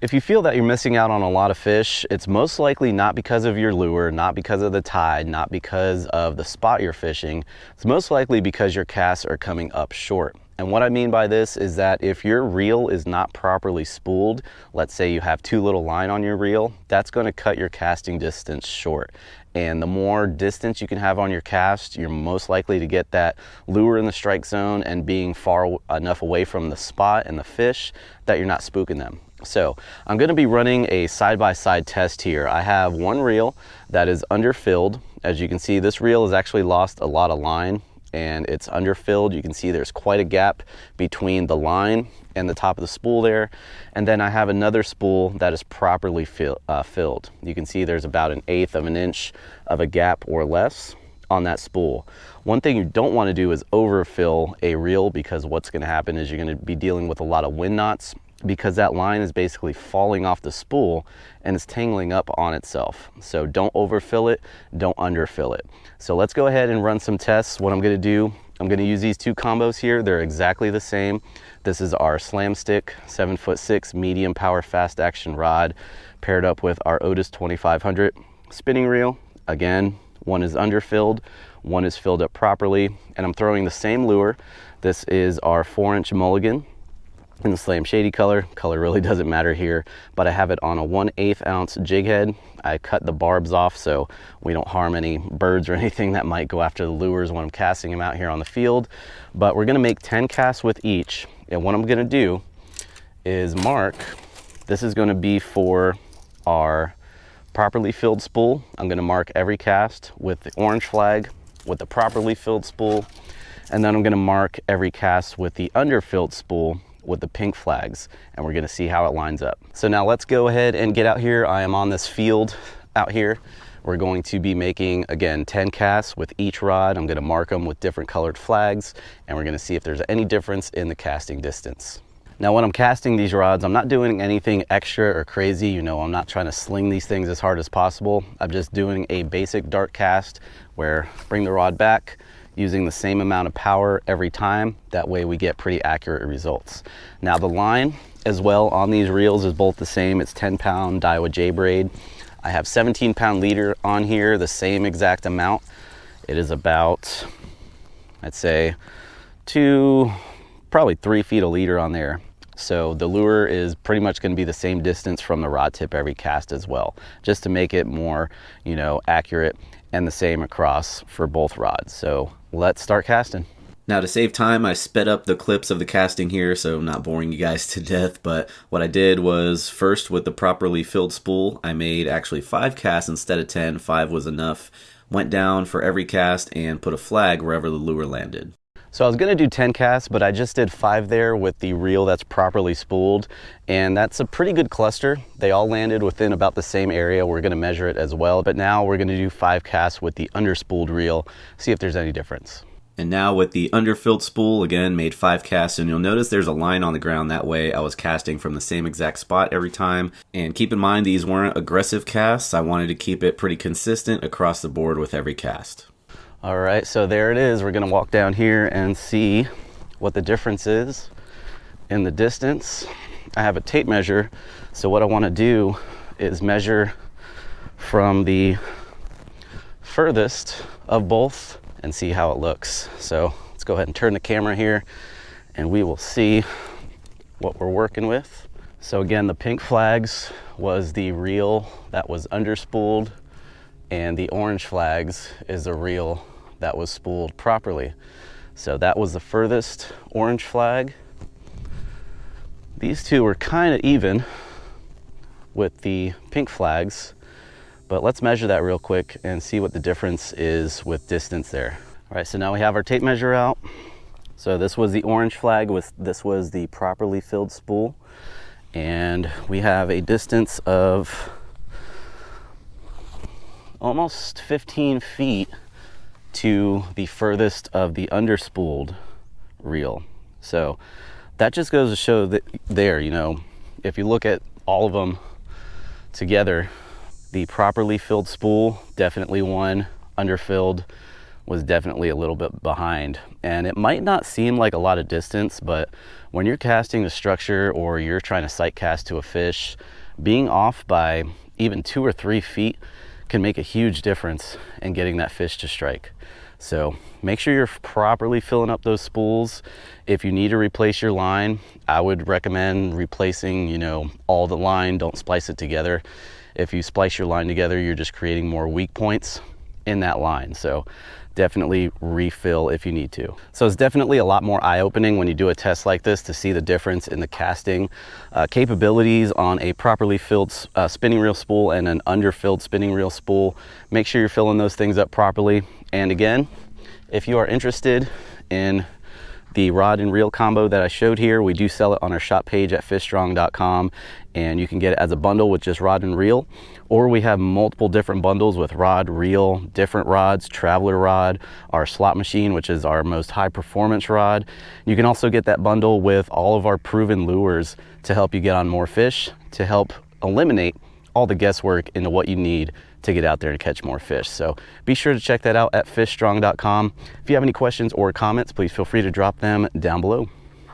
If you feel that you're missing out on a lot of fish, it's most likely not because of your lure, not because of the tide, not because of the spot you're fishing. It's most likely because your casts are coming up short. And what I mean by this is that if your reel is not properly spooled, let's say you have too little line on your reel, that's going to cut your casting distance short. And the more distance you can have on your cast, you're most likely to get that lure in the strike zone and being far enough away from the spot and the fish that you're not spooking them. So I'm going to be running a side-by-side test here. I have one reel that is underfilled. As you can see, this reel has actually lost a lot of line and it's underfilled. You can see there's quite a gap between the line and the top of the spool there. And then I have another spool that is properly filled. You can see there's about 1/8 of an inch of a gap or less on that spool. One thing you don't want to do is overfill a reel, because what's going to happen is you're going to be dealing with a lot of wind knots, because that line is basically falling off the spool and it's tangling up on itself. So don't overfill it, don't underfill it. So let's go ahead and run some tests. What I'm going to do, I'm going to use these two combos here. They're exactly the same. This is our Slam Stick 7'6" medium power fast action rod paired up with our Otis 2500 spinning reel. Again, one is underfilled, one is filled up properly, and I'm throwing the same lure. This is our 4-inch mulligan in the Slam Shady color. Color really doesn't matter here, but I have it on a 1/8 ounce jig head. I cut the barbs off so we don't harm any birds or anything that might go after the lures when I'm casting them out here on the field. But we're gonna make 10 casts with each. And what I'm gonna do is mark, this is gonna be for our properly filled spool. I'm gonna mark every cast with the orange flag with the properly filled spool. And then I'm gonna mark every cast with the underfilled spool with the pink flags, and we're gonna see how it lines up. So now let's go ahead and get out here. I am on this field out here. We're going to be making, again, 10 casts with each rod. I'm gonna mark them with different colored flags, and we're gonna see if there's any difference in the casting distance. Now, when I'm casting these rods, I'm not doing anything extra or crazy. You know, I'm not trying to sling these things as hard as possible. I'm just doing a basic dart cast where bring the rod back, using the same amount of power every time. That way we get pretty accurate results. Now the line as well on these reels is both the same. It's 10-pound Daiwa J braid. I have 17-pound leader on here, the same exact amount. It is about, I'd say, probably 3 feet of leader on there. So the lure is pretty much going to be the same distance from the rod tip every cast as well, just to make it more, you know, accurate, and the same across for both rods. So let's start casting. Now, to save time, I sped up the clips of the casting here, so I'm not boring you guys to death. But what I did was, first with the properly filled spool, I made actually 5 casts instead of 10. 5 was enough. Went down for every cast and put a flag wherever the lure landed. So I was gonna do 10 casts, but I just did 5 there with the reel that's properly spooled, and that's a pretty good cluster. They all landed within about the same area. We're gonna measure it as well, but now we're gonna do 5 casts with the underspooled reel, see if there's any difference. And now with the underfilled spool, again, made 5 casts, and you'll notice there's a line on the ground. That way I was casting from the same exact spot every time. And keep in mind, these weren't aggressive casts. I wanted to keep it pretty consistent across the board with every cast. All right, so there it is. We're gonna walk down here and see what the difference is in the distance. I have a tape measure, so what I wanna do is measure from the furthest of both and see how it looks. So let's go ahead and turn the camera here and we will see what we're working with. So again, the pink flags was the reel that was underspooled, and the orange flags is a reel that was spooled properly. So that was the furthest orange flag. These two were kind of even with the pink flags, but let's measure that real quick and see what the difference is with distance there. All right, so now we have our tape measure out. So this was the orange flag, this was the properly filled spool, and we have a distance of almost 15 feet to the furthest of the underspooled reel. So that just goes to show that there, you know, if you look at all of them together, the properly filled spool definitely won, underfilled was definitely a little bit behind. And it might not seem like a lot of distance, but when you're casting a structure or you're trying to sight cast to a fish, being off by even 2 or 3 feet can make a huge difference in getting that fish to strike. So make sure you're properly filling up those spools. If you need to replace your line, I would recommend replacing, you know, all the line. Don't splice it together. If you splice your line together, you're just creating more weak points in that line. So definitely refill if you need to. So it's definitely a lot more eye-opening when you do a test like this to see the difference in the casting capabilities on a properly filled spinning reel spool and an underfilled spinning reel spool. Make sure you're filling those things up properly. And again, if you are interested in the rod and reel combo that I showed here, we do sell it on our shop page at fishstrong.com, and you can get it as a bundle with just rod and reel, or we have multiple different bundles with rod, reel, different rods, traveler rod, our slot machine, which is our most high performance rod. You can also get that bundle with all of our proven lures to help you get on more fish, to help eliminate all the guesswork into what you need to get out there and catch more fish. So be sure to check that out at fishstrong.com. If you have any questions or comments, please feel free to drop them down below.